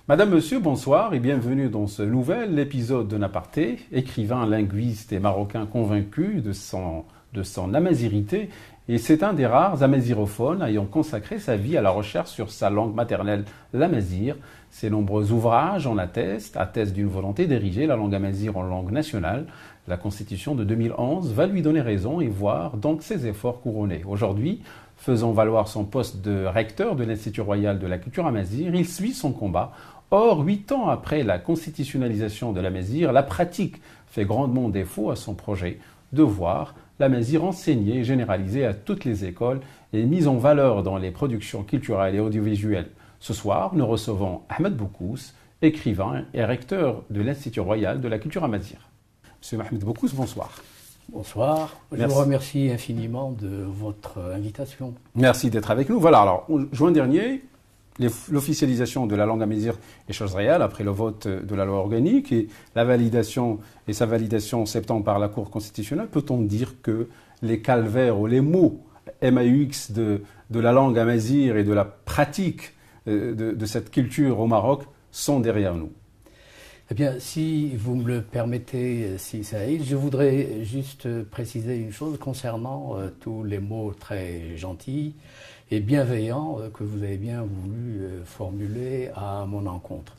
Madame, Monsieur, bonsoir et bienvenue dans ce nouvel épisode de Naparté, écrivain, linguiste et marocain convaincu de son amazirité. Et c'est un des rares amazirophones ayant consacré sa vie à la recherche sur sa langue maternelle, l'amazir. Ses nombreux ouvrages en attestent d'une volonté d'ériger la langue amazir en langue nationale. La Constitution de 2011 va lui donner raison et voir donc ses efforts couronnés. Aujourd'hui, faisant valoir son poste de recteur de l'Institut royal de la culture amazir, il suit son combat. Or, 8 ans après la constitutionnalisation de l'amazir, la pratique fait grandement défaut à son projet de voir l'amazir enseigné et généralisé à toutes les écoles et mis en valeur dans les productions culturelles et audiovisuelles. Ce soir, nous recevons Ahmed Boukous, écrivain et recteur de l'Institut royal de la culture amazir. Monsieur Ahmed Boukous, bonsoir. Bonsoir, je vous remercie infiniment de votre invitation. Merci d'être avec nous. Voilà, alors, en juin dernier, l'officialisation de la langue amazir est chose réelle après le vote de la loi organique et sa validation en septembre par la Cour constitutionnelle. Peut-on dire que les calvaires ou les mots MAUX de la langue amazir et de la pratique de cette culture au Maroc sont derrière nous? Eh bien, si vous me le permettez, si Saïd, je voudrais juste préciser une chose concernant tous les mots très gentils et bienveillants que vous avez bien voulu formuler à mon encontre.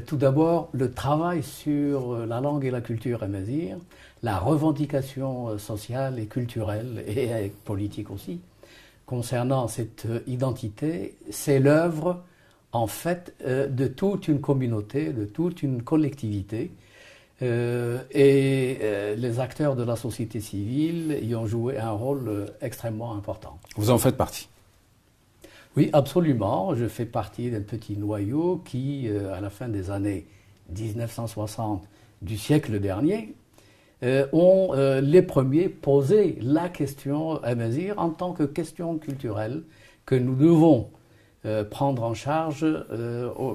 Tout d'abord, le travail sur la langue et la culture amazir, la revendication sociale et culturelle et politique aussi, concernant cette identité, c'est l'œuvre en fait de toute une communauté, de toute une collectivité, et les acteurs de la société civile y ont joué un rôle extrêmement important. Vous en faites partie? Oui, absolument. Je fais partie d'un petit noyau qui, à la fin des années 1960 du siècle dernier, ont les premiers posé la question amazir en tant que question culturelle que nous devons prendre en charge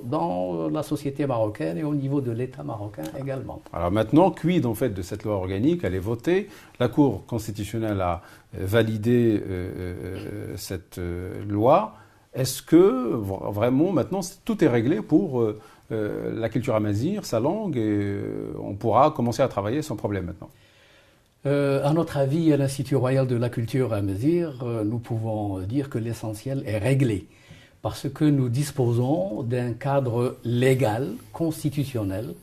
dans la société marocaine et au niveau de l'État marocain également. Alors maintenant, quid en fait de cette loi organique? Elle est votée, la Cour constitutionnelle a validé cette loi. Est-ce que vraiment maintenant tout est réglé pour la culture amazir, sa langue, et on pourra commencer à travailler sans problème maintenant? À notre avis, à l'Institut royal de la culture amazir, nous pouvons dire que l'essentiel est réglé. Parce que nous disposons d'un cadre légal, constitutionnel,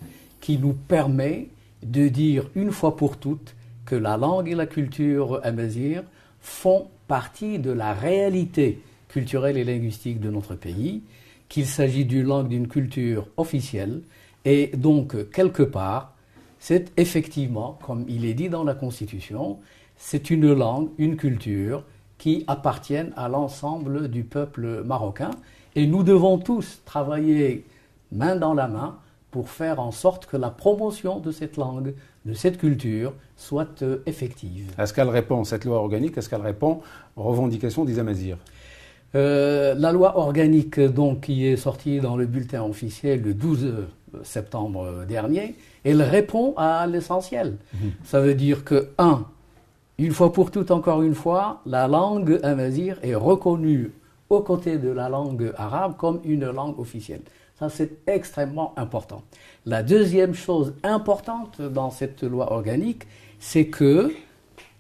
qui nous permet de dire une fois pour toutes que la langue et la culture amazir font partie de la réalité culturelle et linguistique de notre pays, qu'il s'agit d'une langue, d'une culture officielle, et donc, quelque part, c'est effectivement, comme il est dit dans la Constitution, c'est une langue, une culture qui appartiennent à l'ensemble du peuple marocain. Et nous devons tous travailler main dans la main pour faire en sorte que la promotion de cette langue, de cette culture, soit effective. Est-ce qu'elle répond, cette loi organique, est-ce qu'elle répond aux revendications des amazirs? La loi organique donc, qui est sortie dans le bulletin officiel le 12 septembre dernier, elle répond à l'essentiel. Ça veut dire que, une fois pour toutes, encore une fois, la langue amazir est reconnue aux côtés de la langue arabe comme une langue officielle. Ça, c'est extrêmement important. La deuxième chose importante dans cette loi organique, c'est que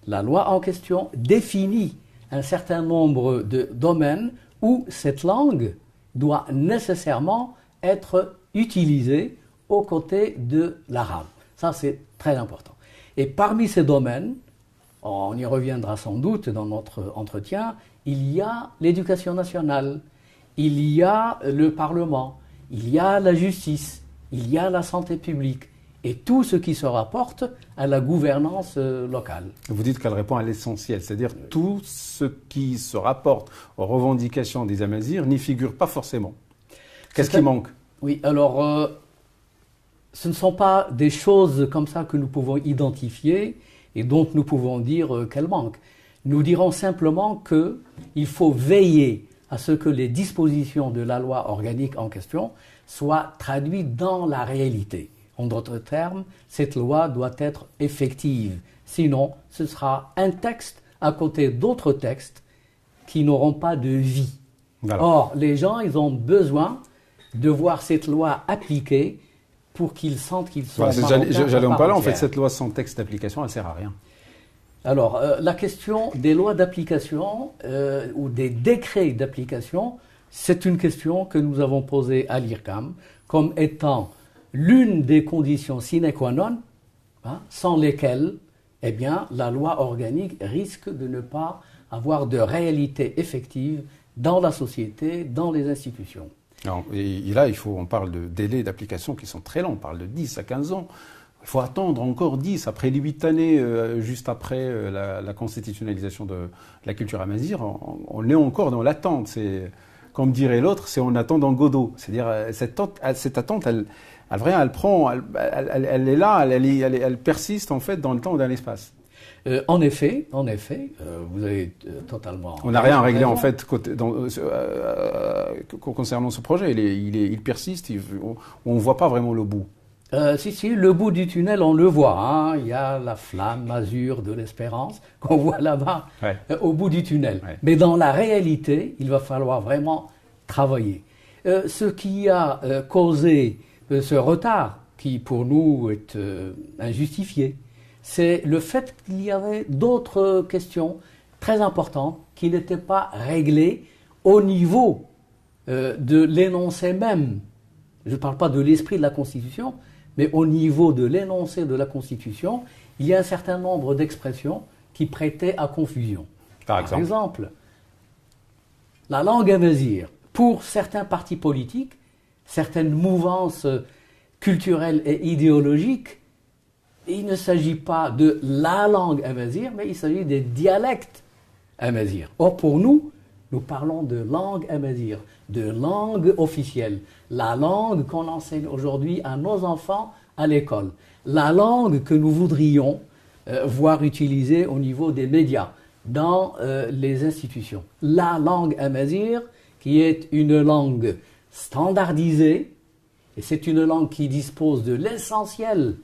la loi en question définit un certain nombre de domaines où cette langue doit nécessairement être utilisée aux côtés de l'arabe. Ça, c'est très important. Et parmi ces domaines, on y reviendra sans doute dans notre entretien, il y a l'éducation nationale, il y a le Parlement, il y a la justice, il y a la santé publique et tout ce qui se rapporte à la gouvernance locale. Vous dites qu'elle répond à l'essentiel, c'est-à-dire tout ce qui se rapporte aux revendications des amazirs n'y figure pas forcément. Qu'est-ce qui manque? Oui, alors ce ne sont pas des choses comme ça que nous pouvons identifier et dont nous pouvons dire qu'elles manquent. Nous dirons simplement qu'il faut veiller à ce que les dispositions de la loi organique en question soient traduites dans la réalité. En d'autres termes, cette loi doit être effective. Sinon, ce sera un texte à côté d'autres textes qui n'auront pas de vie. Voilà. Or, les gens, ils ont besoin de voir cette loi appliquée pour qu'ils sentent qu'ils sont J'allais en parler, en fait, entière. cette loi sans texte d'application, elle ne sert à rien. Alors, la question des lois d'application ou des décrets d'application, c'est une question que nous avons posée à l'IRCAM comme étant l'une des conditions sine qua non, sans lesquelles eh bien, la loi organique risque de ne pas avoir de réalité effective dans la société, dans les institutions. Alors, et là, on parle de délais d'application qui sont très longs, on parle de 10 à 15 ans. Il faut attendre encore 10, après les 8 années, juste après la constitutionnalisation de la culture amazigh, on est encore dans l'attente. C'est, comme dirait l'autre, c'est on attend dans Godot. C'est-à-dire, cette attente, elle est là, elle persiste en fait dans le temps et dans l'espace. En effet, vous avez totalement. On n'a rien réglé en fait concernant ce projet. Il persiste, on ne voit pas vraiment le bout. Si, le bout du tunnel, on le voit. Il y a la flamme azur de l'espérance qu'on voit là-bas, au bout du tunnel. Ouais. Mais dans la réalité, il va falloir vraiment travailler. Ce qui a causé ce retard, qui pour nous est injustifié, c'est le fait qu'il y avait d'autres questions très importantes qui n'étaient pas réglées au niveau de l'énoncé même. Je ne parle pas de l'esprit de la Constitution, mais au niveau de l'énoncé de la Constitution, il y a un certain nombre d'expressions qui prêtaient à confusion. Par exemple, la langue amazigh, pour certains partis politiques, certaines mouvances culturelles et idéologiques, il ne s'agit pas de la langue amazigh, mais il s'agit des dialectes amazigh. Or, pour nous, nous parlons de langue amazigh, de langue officielle, la langue qu'on enseigne aujourd'hui à nos enfants à l'école, la langue que nous voudrions voir utilisée au niveau des médias, dans les institutions. La langue amazigh, qui est une langue standardisée, et c'est une langue qui dispose de l'essentiel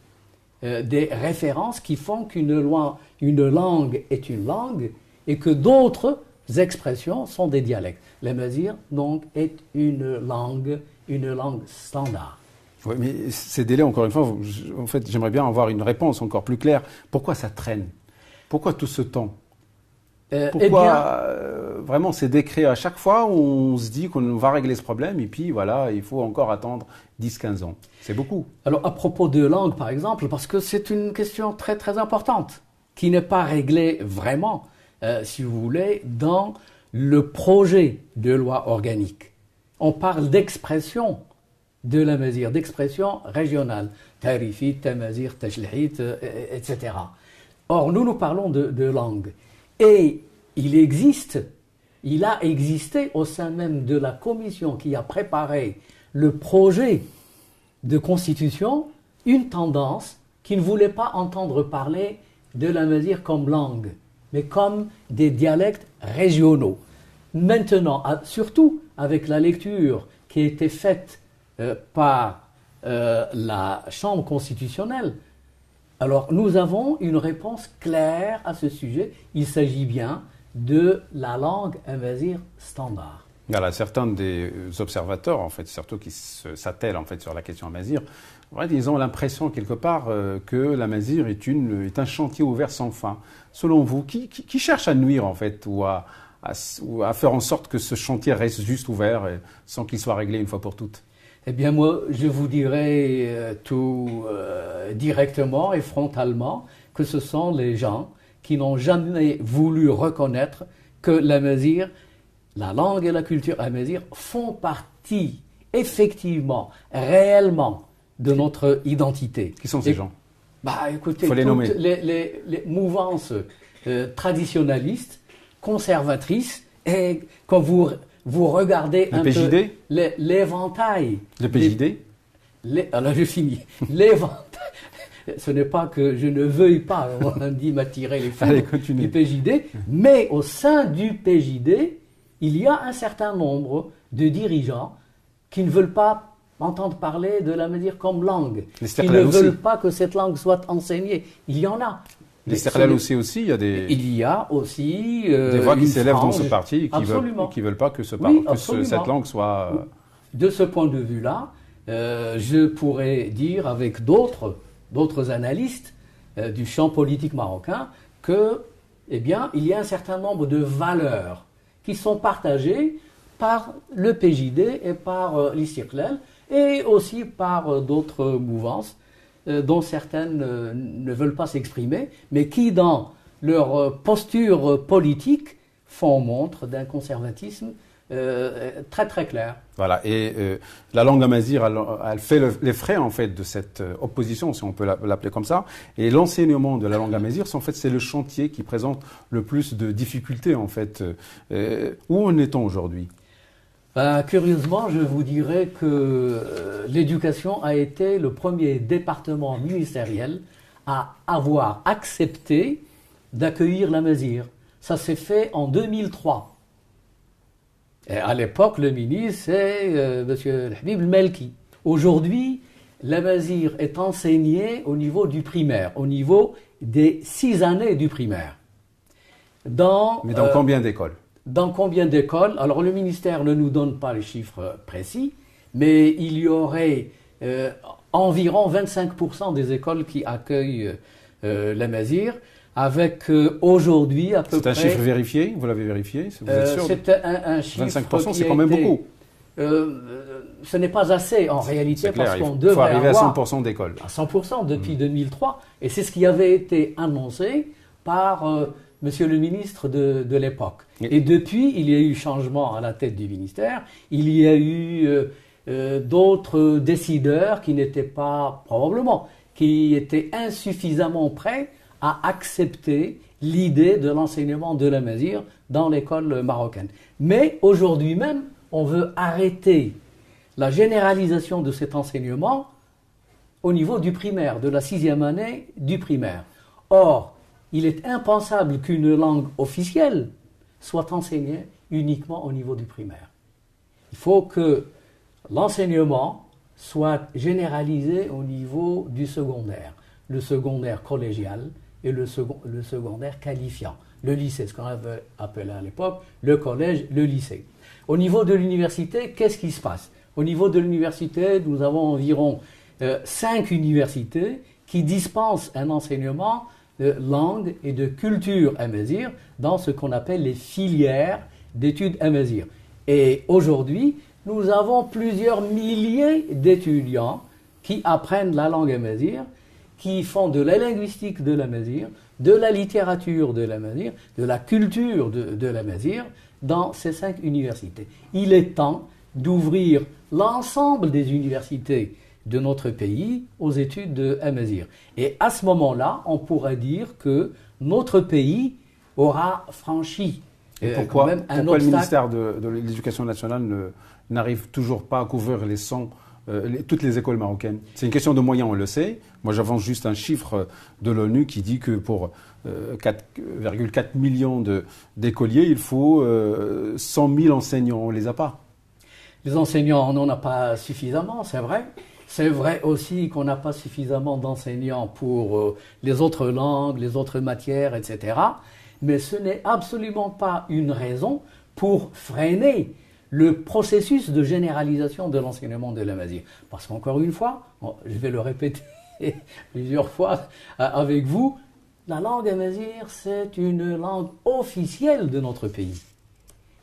des références qui font qu'une langue est une langue et que d'autres expressions sont des dialectes. L'amazigh, donc, est une langue standard. Oui, mais ces délais, encore une fois, en fait, j'aimerais bien avoir une réponse encore plus claire. Pourquoi ça traîne ? Pourquoi tout ce temps ? Pourquoi vraiment ces décrets à chaque fois où on se dit qu'on va régler ce problème et puis voilà, il faut encore attendre 10-15 ans. C'est beaucoup. Alors à propos de langue par exemple, parce que c'est une question très très importante qui n'est pas réglée vraiment, si vous voulez, dans le projet de loi organique. On parle d'expression de l'amazigh, d'expression régionale, tarifit, tamazigh, tajlihit, etc. Or nous parlons de langue. Et il a existé au sein même de la commission qui a préparé le projet de constitution une tendance qui ne voulait pas entendre parler de l'amazigh comme langue, mais comme des dialectes régionaux. Maintenant, surtout avec la lecture qui a été faite par la Chambre constitutionnelle, alors, nous avons une réponse claire à ce sujet. Il s'agit bien de la langue amazigh standard. Voilà, certains des observateurs, en fait, surtout qui s'attellent en fait sur la question amazigh, en fait, ils ont l'impression quelque part que l'amazigh est un chantier ouvert sans fin. Selon vous, qui cherche à nuire en fait ou à faire en sorte que ce chantier reste juste ouvert sans qu'il soit réglé une fois pour toutes ? Eh bien, moi, je vous dirais tout directement et frontalement que ce sont les gens qui n'ont jamais voulu reconnaître que l'amazigh, la langue et la culture amazigh font partie, effectivement, réellement, de notre identité. Qui sont ces gens ? Écoutez, faut les nommer. Les mouvances traditionnalistes, conservatrices, et quand vous regardez un peu l'éventail. Le PJD ? Alors je finis. L'éventail. Ce n'est pas que je ne veuille pas, on dit m'attirer les foudres du PJD, mais au sein du PJD, il y a un certain nombre de dirigeants qui ne veulent pas entendre parler de l'amazigh comme langue, qui ne veulent pas que cette langue soit enseignée. Il y en a. Les Sterlal aussi, il y a des... Il y a aussi... des voix qui s'élèvent dans ce parti et qui ne veulent pas que cette langue soit de ce point de vue-là, je pourrais dire avec d'autres analystes du champ politique marocain que, eh bien, il y a un certain nombre de valeurs qui sont partagées par le PJD et par l'Istiqlal et aussi par d'autres mouvances dont certaines ne veulent pas s'exprimer, mais qui, dans leur posture politique, font montre d'un conservatisme très très clair. Voilà, et la langue amazigh, elle fait les frais en fait de cette opposition, si on peut l'appeler comme ça. Et l'enseignement de la langue amazigh, en fait, c'est le chantier qui présente le plus de difficultés en fait. Où en est-on aujourd'hui? Curieusement, je vous dirais que l'éducation a été le premier département ministériel à avoir accepté d'accueillir l'amazigh. Ça s'est fait en 2003. Et à l'époque, le ministre, c'est M. Habib El-Malki. Aujourd'hui, l'amazigh est enseigné au niveau du primaire, au niveau des 6 années du primaire. Mais dans combien d'écoles? Dans combien d'écoles? Alors, le ministère ne nous donne pas les chiffres précis, mais il y aurait environ 25% des écoles qui accueillent l'amazigh. Avec aujourd'hui à peu près... C'est un chiffre vérifié? Vous l'avez vérifié? Vous êtes sûr? C'est un chiffre 25%, c'est quand même beaucoup. Ce n'est pas assez en réalité, clair, parce qu'on devrait faut arriver avoir à 100% d'écoles. À 100% depuis 2003. Et c'est ce qui avait été annoncé par Monsieur le ministre de l'époque. Et depuis, il y a eu changement à la tête du ministère. Il y a eu d'autres décideurs qui n'étaient pas, probablement, qui étaient insuffisamment prêts à accepter l'idée de l'enseignement de l'amazigh dans l'école marocaine. Mais aujourd'hui même, on veut arrêter la généralisation de cet enseignement au niveau du primaire, de la 6e année du primaire. Or, il est impensable qu'une langue officielle soit enseignée uniquement au niveau du primaire. Il faut que l'enseignement soit généralisé au niveau du secondaire, le secondaire collégial et le secondaire qualifiant. Le lycée, ce qu'on avait appelé à l'époque le collège, le lycée. Au niveau de l'université, qu'est-ce qui se passe? Au niveau de l'université, nous avons environ 5 universités qui dispensent un enseignement de langue et de culture amazigh dans ce qu'on appelle les filières d'études amazigh. Et aujourd'hui, nous avons plusieurs milliers d'étudiants qui apprennent la langue amazigh, qui font de la linguistique de l'amazigh, de la littérature de l'amazigh, de la culture de l'amazigh dans ces 5 universités. Il est temps d'ouvrir l'ensemble des universités de notre pays aux études de amazigh. Et à ce moment-là, on pourrait dire que notre pays aura franchi pourquoi le ministère de l'Éducation nationale n'arrive toujours pas à couvrir toutes les écoles marocaines? C'est une question de moyens, on le sait. Moi, j'avance juste un chiffre de l'ONU qui dit que pour 4,4 millions d'écoliers, il faut 100 000 enseignants. On ne les a pas. Les enseignants, on n'en a pas suffisamment, c'est vrai. C'est vrai aussi qu'on n'a pas suffisamment d'enseignants pour les autres langues, les autres matières, etc. Mais ce n'est absolument pas une raison pour freiner le processus de généralisation de l'enseignement de l'amazigh. Parce qu'encore une fois, je vais le répéter plusieurs fois avec vous, la langue amazigh, c'est une langue officielle de notre pays.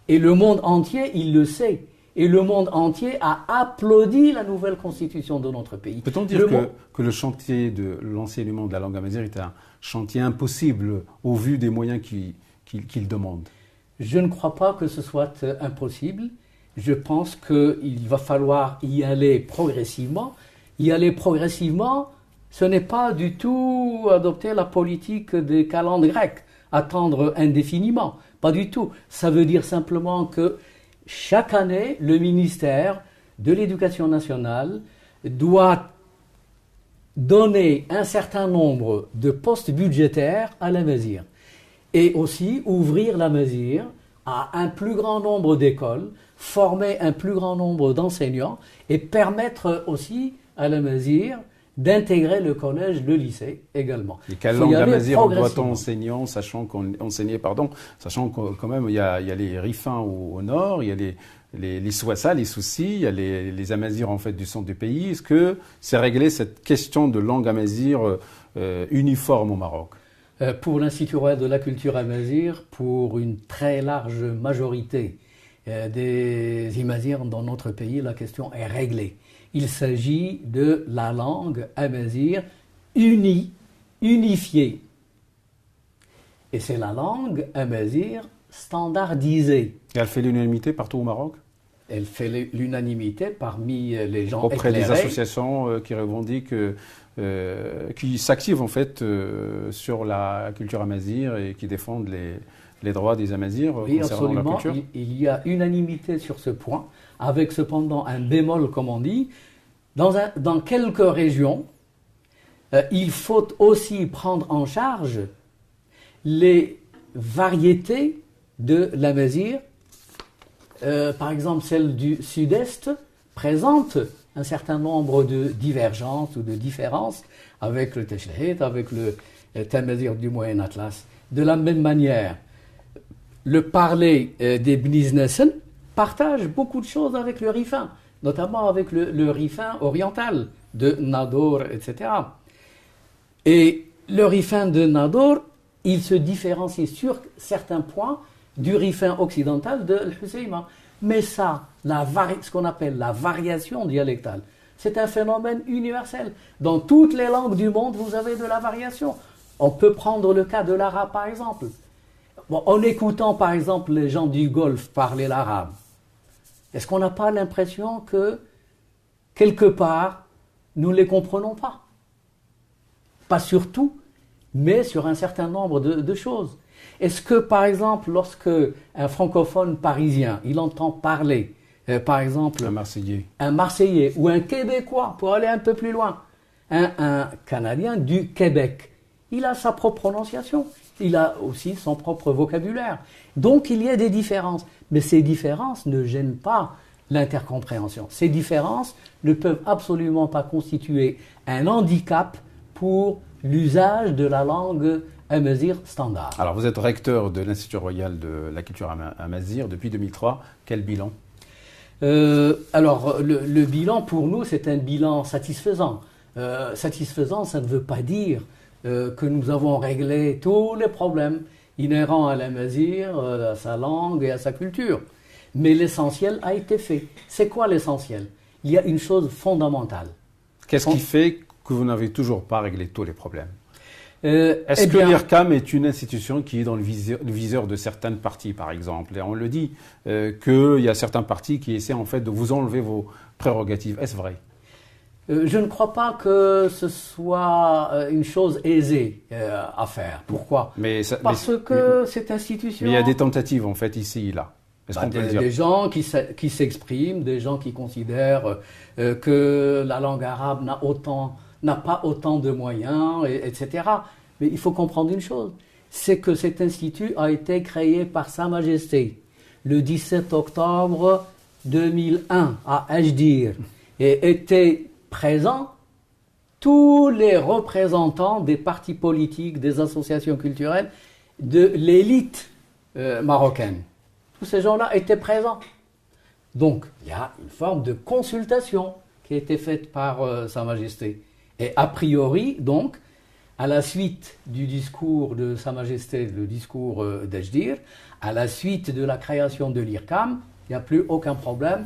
Et le monde entier, il le sait. Et le monde entier a applaudi la nouvelle constitution de notre pays. Peut-on dire que le chantier de l'enseignement de la langue amazigh est un chantier impossible au vu des moyens qu'il demande? Je ne crois pas que ce soit impossible. Je pense qu'il va falloir y aller progressivement. Y aller progressivement, ce n'est pas du tout adopter la politique des calendes grecques, attendre indéfiniment. Pas du tout. Ça veut dire simplement que chaque année, le ministère de l'Éducation nationale doit donner un certain nombre de postes budgétaires à l'amazigh et aussi ouvrir l'amazigh à un plus grand nombre d'écoles, former un plus grand nombre d'enseignants et permettre aussi à l'amazigh d'intégrer le collège, le lycée également. Et quelle langue amazigh doit-on enseigner, sachant que quand même il y a les Rifins au nord, il y a les soucis, il y a les amazirs en fait du centre du pays. Est-ce que c'est réglé cette question de langue amazigh uniforme au Maroc? Pour l'Institut royal de la culture amazigh, pour une très large majorité des Imazirs dans notre pays, la question est réglée. Il s'agit de la langue amazigh unifiée. Et c'est la langue amazigh standardisée. Et elle fait l'unanimité partout au Maroc? Elle fait l'unanimité parmi les gens auprès éclairés. Des associations qui revendiquent, qui s'activent en fait sur la culture amazigh et qui défendent les droits des Amazirs oui, concernant absolument. la culture. Il y a unanimité sur ce point, avec cependant un bémol, comme on dit. Dans quelques régions, il faut aussi prendre en charge les variétés de l'amazigh. Par exemple, celle du sud-est présente un certain nombre de divergences ou de différences avec le Teshlehet, avec le Tamazigh du Moyen Atlas. De la même manière, le parler des Bniznesen partage beaucoup de choses avec le Rifin, notamment avec le Rifin oriental de Nador, etc. Et le Rifin de Nador, il se différencie sur certains points du Rifin occidental de l'Husseima. Mais ça, ce qu'on appelle la variation dialectale, c'est un phénomène universel. Dans toutes les langues du monde, vous avez de la variation. On peut prendre le cas de l'arabe, par exemple. Bon, en écoutant, par exemple, les gens du Golfe parler l'arabe, est-ce qu'on n'a pas l'impression que, quelque part, nous ne les comprenons pas? Pas sur tout, mais sur un certain nombre de choses. Est-ce que, par exemple, lorsque un francophone parisien, il entend parler, par exemple, un Marseillais ou un Québécois, pour aller un peu plus loin, un Canadien du Québec, il a sa propre prononciation, il a aussi son propre vocabulaire. Donc, il y a des différences. Mais ces différences ne gênent pas l'intercompréhension. Ces différences ne peuvent absolument pas constituer un handicap pour l'usage de la langue amazigh standard. Alors, vous êtes recteur de l'Institut royal de la culture amazigh depuis 2003. Quel bilan? Alors, le bilan, pour nous, c'est un bilan satisfaisant. Satisfaisant, ça ne veut pas dire que nous avons réglé tous les problèmes inhérents à l'amazigh, à sa langue et à sa culture. Mais l'essentiel a été fait. C'est quoi l'essentiel? Il y a une chose fondamentale. Qu'est-ce qui fait que vous n'avez toujours pas réglé tous les problèmes? Est-ce que l'IRCAM est une institution qui est dans le viseur de certaines parties, par exemple? Et on le dit, qu'il y a certains partis qui essaient en fait de vous enlever vos prérogatives. Est-ce vrai? Je ne crois pas que ce soit une chose aisée à faire. Pourquoi? Parce que cette institution... Mais il y a des tentatives, en fait, ici et là. Est-ce qu'on peut le dire? Des gens qui s'expriment, des gens qui considèrent que la langue arabe n'a pas autant de moyens, etc. Mais il faut comprendre une chose, c'est que cet institut a été créé par Sa Majesté le 17 octobre 2001 à Ajdir et étaient présents tous les représentants des partis politiques, des associations culturelles, de l'élite marocaine. Tous ces gens-là étaient présents. Donc, il y a une forme de consultation qui a été faite par Sa Majesté. Et a priori, donc, à la suite du discours de Sa Majesté, le discours d'Ajdir, à la suite de la création de l'IRCAM, il n'y a plus aucun problème.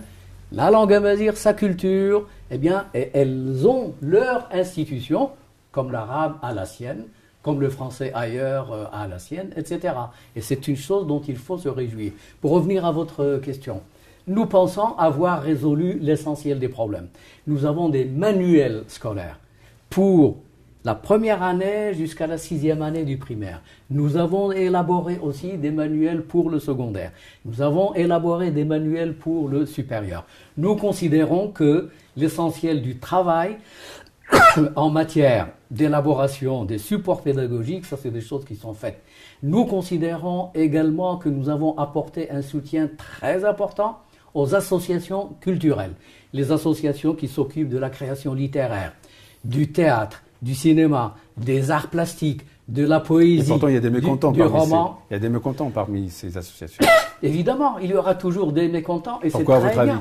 La langue amazigh, sa culture, eh bien, elles ont leur institution, comme l'arabe a la sienne, comme le français ailleurs a la sienne, etc. Et c'est une chose dont il faut se réjouir. Pour revenir à votre question, nous pensons avoir résolu l'essentiel des problèmes. Nous avons des manuels scolaires pour la première année jusqu'à la 6e année du primaire. Nous avons élaboré aussi des manuels pour le secondaire. Nous avons élaboré des manuels pour le supérieur. Nous considérons que l'essentiel du travail en matière d'élaboration des supports pédagogiques, ça c'est des choses qui sont faites. Nous considérons également que nous avons apporté un soutien très important aux associations culturelles, les associations qui s'occupent de la création littéraire, du théâtre, du cinéma, des arts plastiques, de la poésie, et pourtant, il y a des mécontents du roman. Il y a des mécontents parmi ces associations. Évidemment, il y aura toujours des mécontents. Et pourquoi, à votre avis?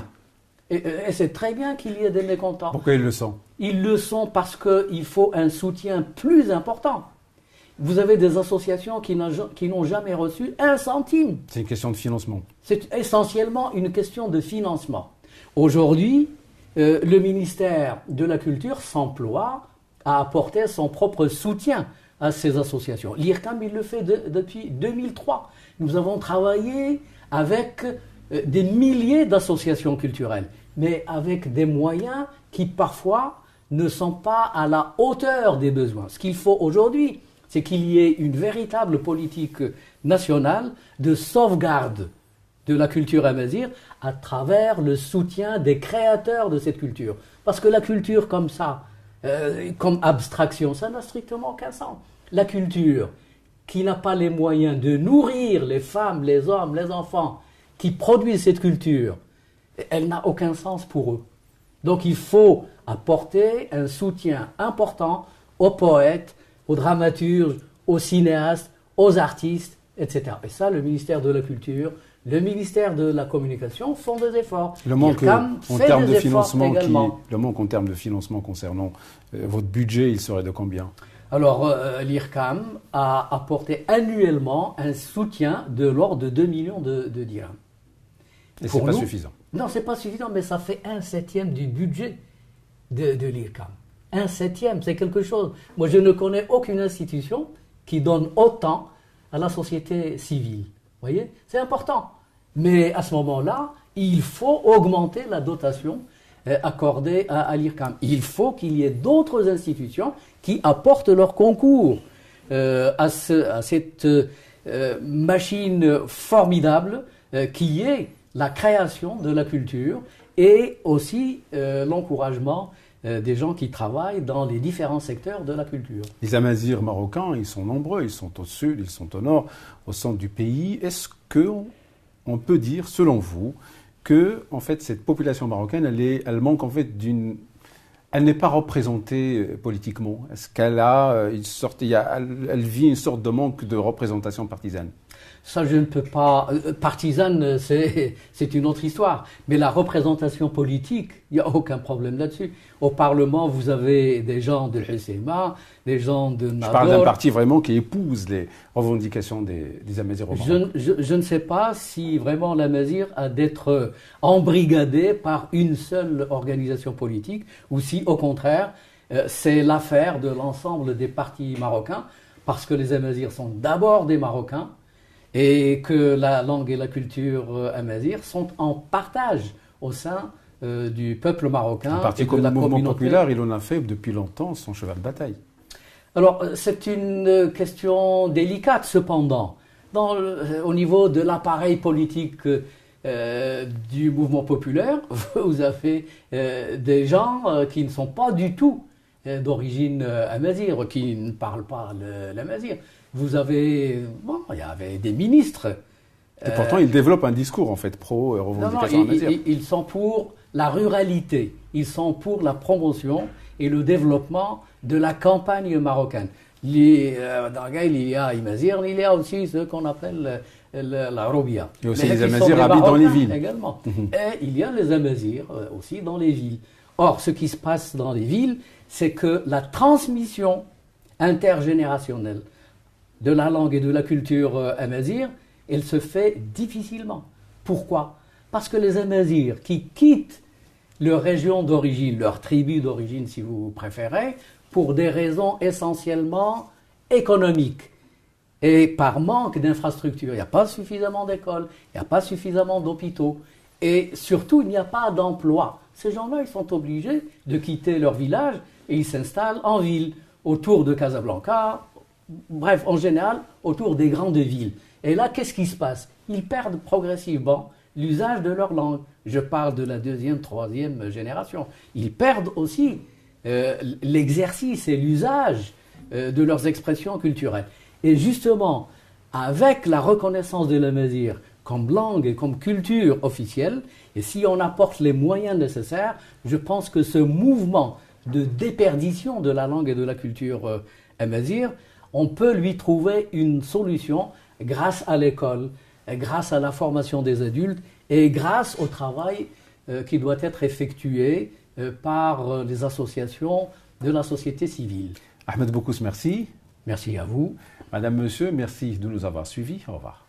Et c'est très bien qu'il y ait des mécontents. Pourquoi ils le sont? Ils le sont parce qu'il faut un soutien plus important. Vous avez des associations qui n'ont jamais reçu un centime. C'est une question de financement. C'est essentiellement une question de financement. Aujourd'hui, le ministère de la Culture s'emploie à apporter son propre soutien à ces associations. L'IRCAM, il le fait depuis 2003. Nous avons travaillé avec des milliers d'associations culturelles, mais avec des moyens qui parfois ne sont pas à la hauteur des besoins. Ce qu'il faut aujourd'hui, c'est qu'il y ait une véritable politique nationale de sauvegarde de la culture amazigh à travers le soutien des créateurs de cette culture. Parce que la culture comme ça, comme abstraction, ça n'a strictement aucun sens. La culture qui n'a pas les moyens de nourrir les femmes, les hommes, les enfants qui produisent cette culture, elle n'a aucun sens pour eux. Donc il faut apporter un soutien important aux poètes, aux dramaturges, aux cinéastes, aux artistes, etc. Et ça, le ministère de la Culture, le ministère de la Communication font des efforts. Le manque en termes de financement concernant votre budget, il serait de combien? Alors, l'IRCAM a apporté annuellement un soutien de l'ordre de 2 millions de dirhams. Et c'est pas suffisant? Non, c'est pas suffisant, mais ça fait 1/7 du budget de l'IRCAM. 1/7, c'est quelque chose. Moi, je ne connais aucune institution qui donne autant à la société civile. Vous voyez? C'est important. Mais à ce moment-là, il faut augmenter la dotation accordée à l'IRCAM. Il faut qu'il y ait d'autres institutions qui apportent leur concours à cette machine formidable qui est la création de la culture et aussi l'encouragement des gens qui travaillent dans les différents secteurs de la culture. Les Amazirs marocains, ils sont nombreux, ils sont au sud, ils sont au nord, au centre du pays. Est-ce qu'on peut dire, selon vous, que en fait, cette population marocaine, elle manque en fait elle n'est pas représentée politiquement? Est-ce qu'elle a une sorte, elle vit une sorte de manque de représentation partisane? Ça, je ne peux pas. Partisane, c'est une autre histoire. Mais la représentation politique, il n'y a aucun problème là-dessus. Au Parlement, vous avez des gens de l'Husseima, des gens de Nador. Je parle d'un parti vraiment qui épouse les revendications des Amazirs. Je ne sais pas si vraiment l'Amazigh a d'être embrigadé par une seule organisation politique, ou si, au contraire, c'est l'affaire de l'ensemble des partis marocains, parce que les Amazirs sont d'abord des Marocains, et que la langue et la culture amazigh sont en partage au sein du peuple marocain. Un parti comme le mouvement populaire, il en a fait depuis longtemps son cheval de bataille. Alors, c'est une question délicate cependant. Au niveau de l'appareil politique du mouvement populaire, vous avez des gens qui ne sont pas du tout d'origine amazigh, qui ne parlent pas l'amazigh. Vous avez, il y avait des ministres. Et pourtant, ils développent un discours, en fait, pro-revendication amazigh. Ils sont pour la ruralité, ils sont pour la promotion et le développement de la campagne marocaine. Dans il y a Amazigh, il y a aussi ce qu'on appelle la Robia. Et aussi les Amazirs habitent dans les villes. Également. Et il y a les Amazirs aussi dans les villes. Or, ce qui se passe dans les villes, c'est que la transmission intergénérationnelle de la langue et de la culture amazigh, elle se fait difficilement. Pourquoi? Parce que les Amazirs qui quittent leur région d'origine, leur tribu d'origine si vous préférez, pour des raisons essentiellement économiques et par manque d'infrastructures. Il n'y a pas suffisamment d'écoles, il n'y a pas suffisamment d'hôpitaux et surtout il n'y a pas d'emploi. Ces gens-là, ils sont obligés de quitter leur village et ils s'installent en ville, autour de Casablanca, bref, en général, autour des grandes villes. Et là, qu'est-ce qui se passe? Ils perdent progressivement l'usage de leur langue. Je parle de la 2e, 3e génération. Ils perdent aussi l'exercice et l'usage de leurs expressions culturelles. Et justement, avec la reconnaissance de l'amazigh comme langue et comme culture officielle, et si on apporte les moyens nécessaires, je pense que ce mouvement de déperdition de la langue et de la culture amazigh, on peut lui trouver une solution grâce à l'école, grâce à la formation des adultes et grâce au travail qui doit être effectué par les associations de la société civile. Ahmed Boukous, merci. Merci à vous. Madame, Monsieur, merci de nous avoir suivis. Au revoir.